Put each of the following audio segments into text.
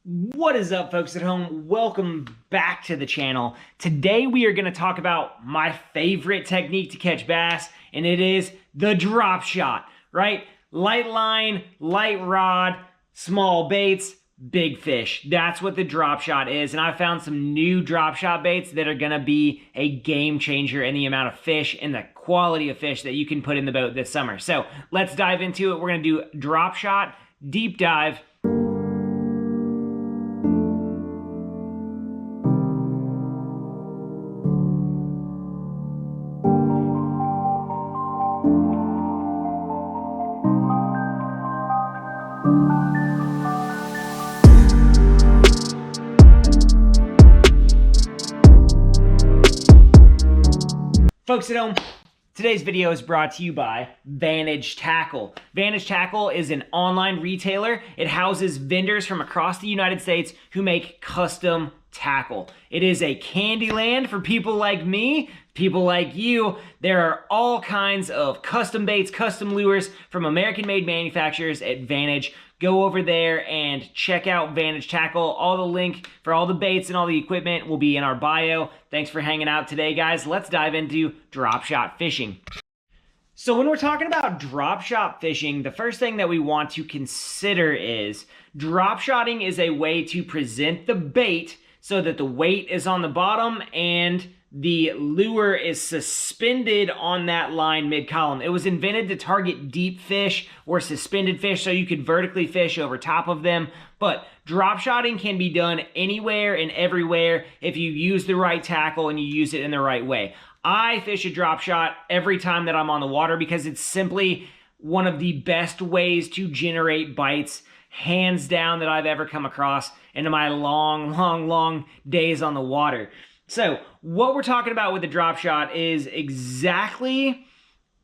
What is up, folks at home? Welcome back to the channel. Today we are going to talk about my favorite technique to catch bass, and it is the drop shot, right? Light line, light rod, small baits, big fish. That's what the drop shot is, and I found some new drop shot baits that are going to be a game changer in the amount of fish and the quality of fish that you can put in the boat this summer. So let's dive into it. We're going to do drop shot, deep dive. Folks at home, today's video is brought to you by Vantage Tackle. Vantage Tackle is an online retailer. It houses vendors from across the United States who make custom tackle. It is a candy land for people like me, people like you. There are all kinds of custom baits, custom lures from American-made manufacturers at Vantage. Go over there and check out Vantage Tackle. All the link for all the baits and all the equipment will be in our bio. Thanks for hanging out today, guys. Let's dive into drop shot fishing. So when we're talking about drop shot fishing, the first thing that we want to consider is drop shotting is a way to present the bait so that the weight is on the bottom and the lure is suspended on that line mid-column. It was invented to target deep fish or suspended fish so you could vertically fish over top of them. But drop shotting can be done anywhere and everywhere if you use the right tackle and you use it in the right way. I fish a drop shot every time that I'm on the water because it's simply one of the best ways to generate bites, hands down, that I've ever come across in my long days on the water. So what we're talking about with the drop shot is exactly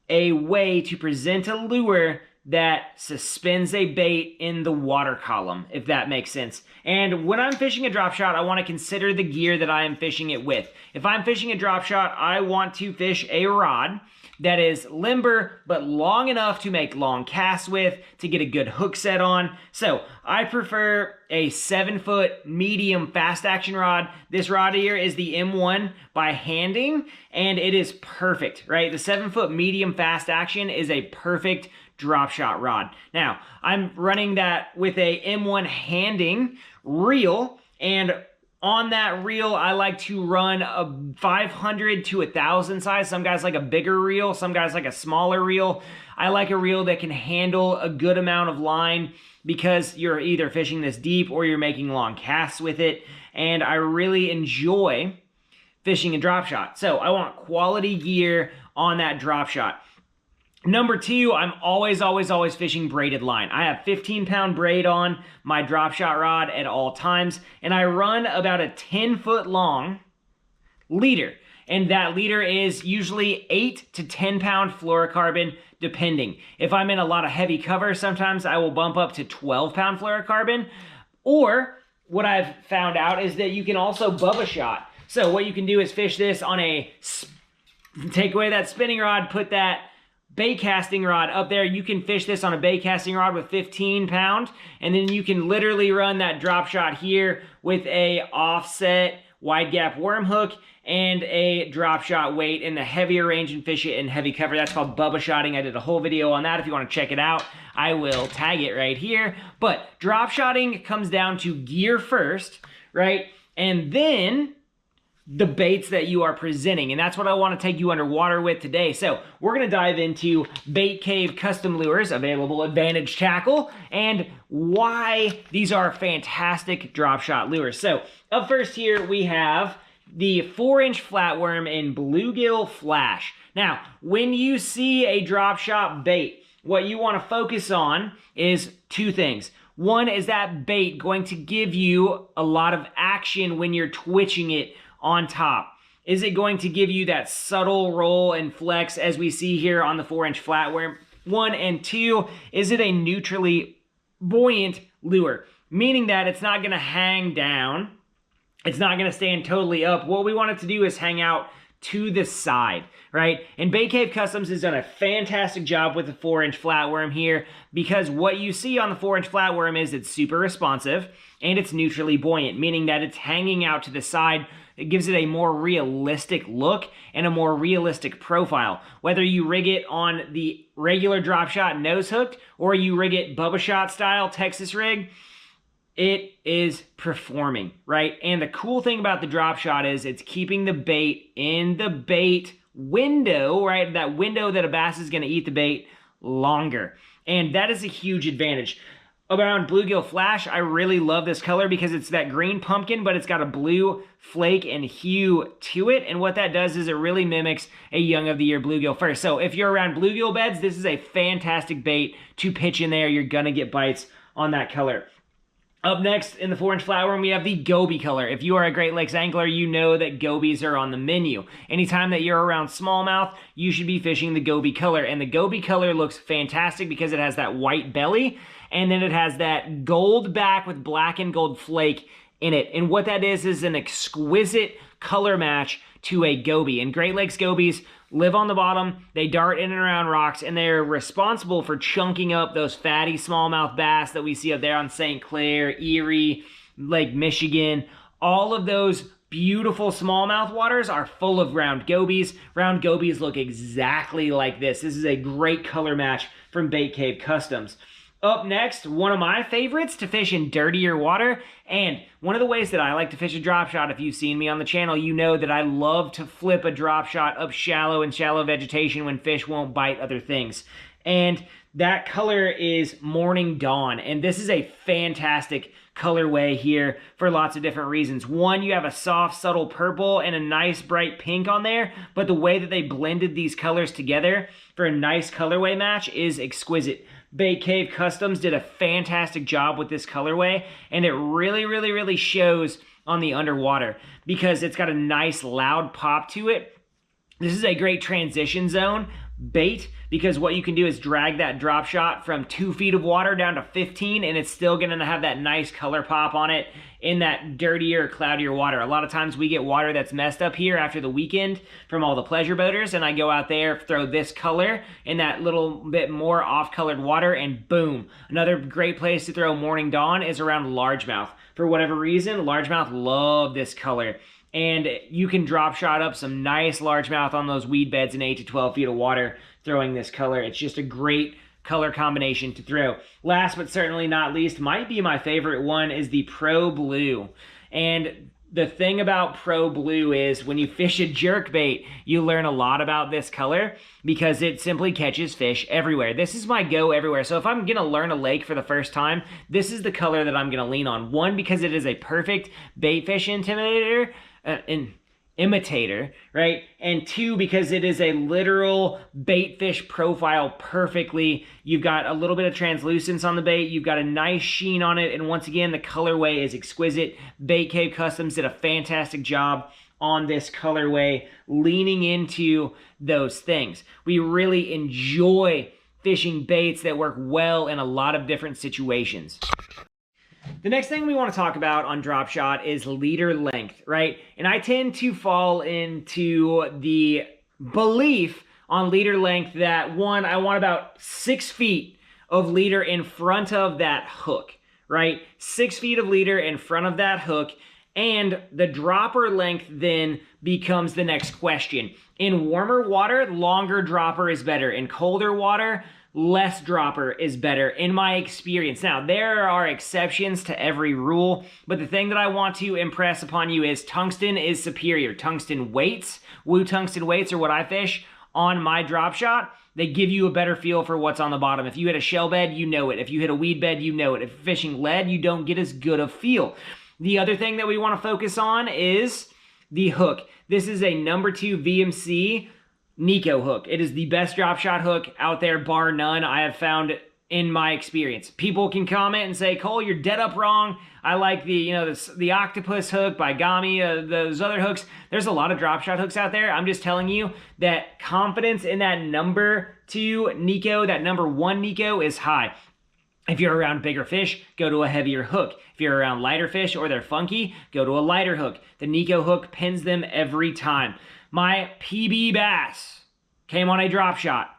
a way to present a lure that suspends a bait in the water column, if that makes sense. And when I'm fishing a drop shot, I want to consider the gear that I am fishing it with. If I'm fishing a drop shot, I want to fish a rod that is limber but long enough to make long casts with, to get a good hook set on. So I prefer a 7-foot medium fast action rod. This rod here is the M1 by Handing, and it is perfect, right? The 7-foot medium fast action is a perfect drop shot rod. Now, I'm running that with a M1 Handing reel, and on that reel, I like to run a 500 to 1,000 size. Some guys like a bigger reel, some guys like a smaller reel. I like a reel that can handle a good amount of line because you're either fishing this deep or you're making long casts with it, and I really enjoy fishing a drop shot. So I want quality gear on that drop shot. Number two, I'm always fishing braided line. I have 15-pound braid on my drop shot rod at all times, and I run about a 10-foot long leader. And that leader is usually 8 to 10-pound fluorocarbon, depending. If I'm in a lot of heavy cover, sometimes I will bump up to 12-pound fluorocarbon. Or what I've found out is that you can also bubba shot. So what you can do is fish this on take away that spinning rod, put that bait casting rod up there. You can fish this on a bait casting rod with 15-pound, and then you can literally run that drop shot here with a offset wide gap worm hook and a drop shot weight in the heavier range and fish it in heavy cover. That's called bubba shotting. I did a whole video on that. If you want to check it out, I will tag it right here. But drop shotting comes down to gear first, right? And then the baits that you are presenting, and that's what I want to take you underwater with today. So we're going to dive into Bait Cave custom lures available at Vantage Tackle and why these are fantastic drop shot lures. So up first here we have the 4-inch flatworm in bluegill flash. Now when you see a drop shot bait, what you want to focus on is two things. One is that bait going to give you a lot of action when you're twitching it on top? Is it going to give you that subtle roll and flex as we see here on the 4-inch flatworm? 1, and 2, is it a neutrally buoyant lure? Meaning that it's not going to hang down. It's not going to stand totally up. What we want it to do is hang out to the side, right? And Bait Cave Customs has done a fantastic job with the 4-inch flatworm here, because what you see on the 4-inch flatworm is it's super responsive and it's neutrally buoyant, meaning that it's hanging out to the side. It gives it a more realistic look and a more realistic profile. Whether you rig it on the regular drop shot nose hooked or you rig it Bubba Shot style Texas rig, it is performing, right? And the cool thing about the drop shot is it's keeping the bait in the bait window, right? That window that a bass is going to eat the bait longer. And that is a huge advantage. Around bluegill flash, I really love this color because it's that green pumpkin, but it's got a blue flake and hue to it. And what that does is it really mimics a young of the year bluegill first. So if you're around bluegill beds, this is a fantastic bait to pitch in there. You're going to get bites on that color. Up next in the 4-inch flatworm, we have the goby color. If you are a Great Lakes angler, you know that gobies are on the menu. Anytime that you're around smallmouth, you should be fishing the goby color. And the goby color looks fantastic because it has that white belly, and then it has that gold back with black and gold flake in it. And what that is an exquisite color match to a goby. And Great Lakes gobies live on the bottom, they dart in and around rocks, and they're responsible for chunking up those fatty smallmouth bass that we see up there on St. Clair, Erie, Lake Michigan. All of those beautiful smallmouth waters are full of round gobies. Round gobies look exactly like this. This is a great color match from Bait Cave Customs. Up next, one of my favorites to fish in dirtier water, and one of the ways that I like to fish a drop shot, if you've seen me on the channel, you know that I love to flip a drop shot up shallow in shallow vegetation when fish won't bite other things. And that color is Morning Dawn, and this is a fantastic colorway here for lots of different reasons. One, you have a soft, subtle purple and a nice bright pink on there, but the way that they blended these colors together for a nice colorway match is exquisite. Bait Cave Customs did a fantastic job with this colorway, and it really shows on the underwater because it's got a nice loud pop to it. This is a great transition zone bait because what you can do is drag that drop shot from 2 feet of water down to 15, and it's still going to have that nice color pop on it in that dirtier, cloudier water. A lot of times we get water that's messed up here after the weekend from all the pleasure boaters, and I go out there, throw this color in that little bit more off-colored water, and boom. Another great place to throw Morning Dawn is around largemouth. For whatever reason, largemouth love this color. And you can drop shot up some nice largemouth on those weed beds in 8 to 12 feet of water throwing this color. It's just a great color combination to throw. Last but certainly not least, might be my favorite one, is the Pro Blue. And the thing about Pro Blue is when you fish a jerkbait, you learn a lot about this color because it simply catches fish everywhere. This is my go everywhere. So if I'm going to learn a lake for the first time, this is the color that I'm going to lean on. One, because it is a perfect bait fish imitator, right? And two, because it is a literal bait fish profile perfectly. You've got a little bit of translucence on the bait, you've got a nice sheen on it, and once again, the colorway is exquisite. Bait Cave Customs did a fantastic job on this colorway, leaning into those things. We really enjoy fishing baits that work well in a lot of different situations. The next thing we want to talk about on drop shot is leader length, right? And I tend to fall into the belief on leader length that, one, I want about 6 feet of leader in front of that hook, right? 6 feet of leader in front of that hook, and the dropper length then becomes the next question. In warmer water, longer dropper is better. In colder water, less dropper is better in my experience. Now, there are exceptions to every rule, but the thing that I want to impress upon you is tungsten is superior. Tungsten weights, Woo tungsten weights are what I fish on my drop shot. They give you a better feel for what's on the bottom. If you hit a shell bed, you know it. If you hit a weed bed, you know it. If you're fishing lead, you don't get as good a feel. The other thing that we want to focus on is the hook. This is a number 2 VMC Nico Hook. It is the best drop shot hook out there, bar none, I have found in my experience. People can comment and say, Cole, you're dead up wrong. I like the octopus hook by Gami, those other hooks. There's a lot of drop shot hooks out there. I'm just telling you that confidence in that number 2 Nico, that number 1 Nico is high. If you're around bigger fish, go to a heavier hook. If you're around lighter fish or they're funky, go to a lighter hook. The Nico Hook pins them every time. My PB bass came on a drop shot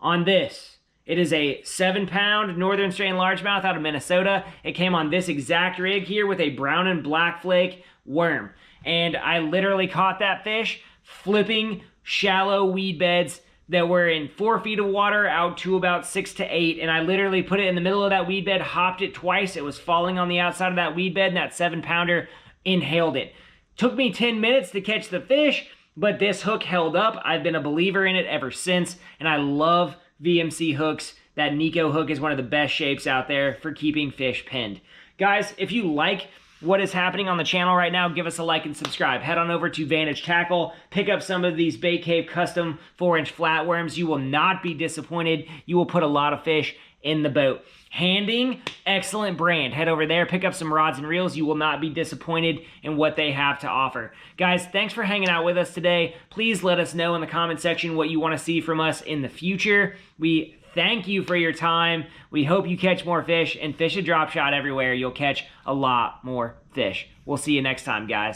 on this. It is a 7-pound Northern Strain Largemouth out of Minnesota. It came on this exact rig here with a brown and black flake worm. And I literally caught that fish flipping shallow weed beds that were in 4 feet of water out to about 6 to 8, and I literally put it in the middle of that weed bed, hopped it twice. It was falling on the outside of that weed bed, and that 7-pounder inhaled it. Took me 10 minutes to catch the fish, but this hook held up. I've been a believer in it ever since, and I love VMC hooks. That Nico Hook is one of the best shapes out there for keeping fish pinned. Guys, if you like what is happening on the channel right now, give us a like and subscribe. Head on over to Vantage Tackle, pick up some of these Bait Cave custom 4-inch flatworms. You will not be disappointed. You will put a lot of fish in the boat. Handing, excellent brand. Head over there, pick up some rods and reels. You will not be disappointed in what they have to offer. Guys, thanks for hanging out with us today. Please let us know in the comment section what you want to see from us in the future. We thank you for your time. We hope you catch more fish, and fish a drop shot everywhere. You'll catch a lot more fish. We'll see you next time, guys.